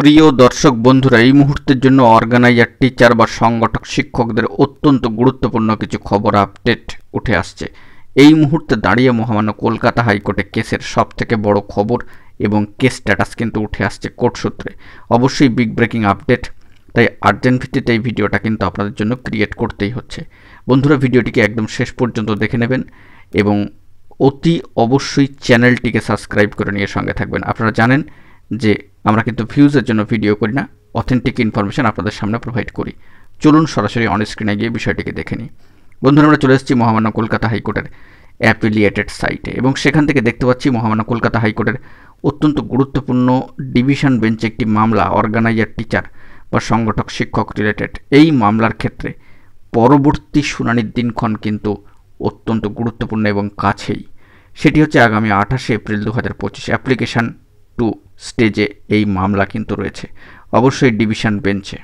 প্রিয় দর্শক বন্ধুরা, এই মুহূর্তের জন্য অর্গানাইজার, টিচার বা সংগঠক শিক্ষকদের অত্যন্ত গুরুত্বপূর্ণ কিছু খবর আপডেট উঠে আসছে। এই মুহূর্তে দাঁড়িয়ে মহামান্য কলকাতা হাইকোর্টে কেসের সবথেকে বড় খবর এবং কেস স্ট্যাটাস কিন্তু উঠে আসছে কোর্ট সূত্রে। অবশ্যই বিগ ব্রেকিং আপডেট, তাই আর্জেন্ট ভিত্তিতে এই ভিডিওটা কিন্তু আপনাদের জন্য ক্রিয়েট করতেই হচ্ছে। বন্ধুরা, ভিডিওটিকে একদম শেষ পর্যন্ত দেখে নেবেন এবং অতি অবশ্যই চ্যানেলটিকে সাবস্ক্রাইব করে নিয়ে সঙ্গে থাকবেন। আপনারা জানেন যে আমরা কিন্তু ভিউজের জন্য ভিডিও করি না, অথেন্টিক ইনফরমেশন আপনাদের সামনে প্রোভাইড করি। চলুন সরাসরি অন স্ক্রিনে গিয়ে বিষয়টিকে দেখে নিই। বন্ধুরা, আমরা চলে এসেছি মহামান্য কলকাতা হাইকোর্টের অ্যাফিলিয়েটেড সাইটে এবং সেখান থেকে দেখতে পাচ্ছি মহামান্য কলকাতা হাইকোর্টের অত্যন্ত গুরুত্বপূর্ণ ডিভিশন বেঞ্চে একটি মামলা অর্গানাইজার, টিচার বা সংগঠক শিক্ষক রিলেটেড। এই মামলার ক্ষেত্রে পরবর্তী শুনানির দিনক্ষণ কিন্তু অত্যন্ত গুরুত্বপূর্ণ এবং কাছেই। সেটি হচ্ছে আগামী 28 এপ্রিল 2025। অ্যাপ্লিকেশন টু স্টেজে এই মামলা কিন্তু রয়েছে, অবশ্যই ডিভিশন বেঞ্চে।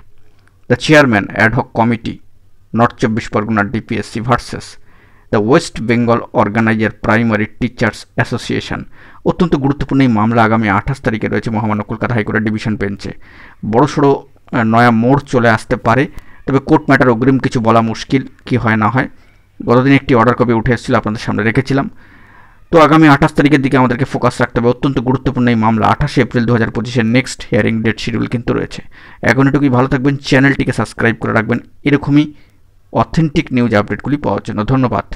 The chairman ad hoc committee north 24 Pargana DPSC versus the West Bengal organiser primary teachers association. অত্যন্ত গুরুত্বপূর্ণ এই মামলা আগামী 28 তারিখে রয়েছে মহামান্য কলকাতা হাইকোর্টের ডিভিশন বেঞ্চে। বড়সড় নয়া মোড় চলে আসতে পারে, তবে কোর্ট ম্যাটার অগ্রিম কিছু বলা মুশকিল, কি হয় না হয়। গতদিন একটি অর্ডার কপি উঠে এসেছিল, আপনাদের সামনে রেখেছিলাম। তো আগামী 28 তারিখের দিকে আমাদেরকে ফোকাস রাখতে হবে। অত্যন্ত গুরুত্বপূর্ণ এই মামলা। 28 এপ্রিল 2025-এর নেক্সট হিয়ারিং ডেট শিডিউল কিন্তু রয়েছে। এখন এটুকুই, ভালো থাকবেন, চ্যানেলটিকে সাবস্ক্রাইব করে রাখবেন এরকমই অথেন্টিক নিউজ আপডেটগুলি পাওয়ার জন্য। ধন্যবাদ।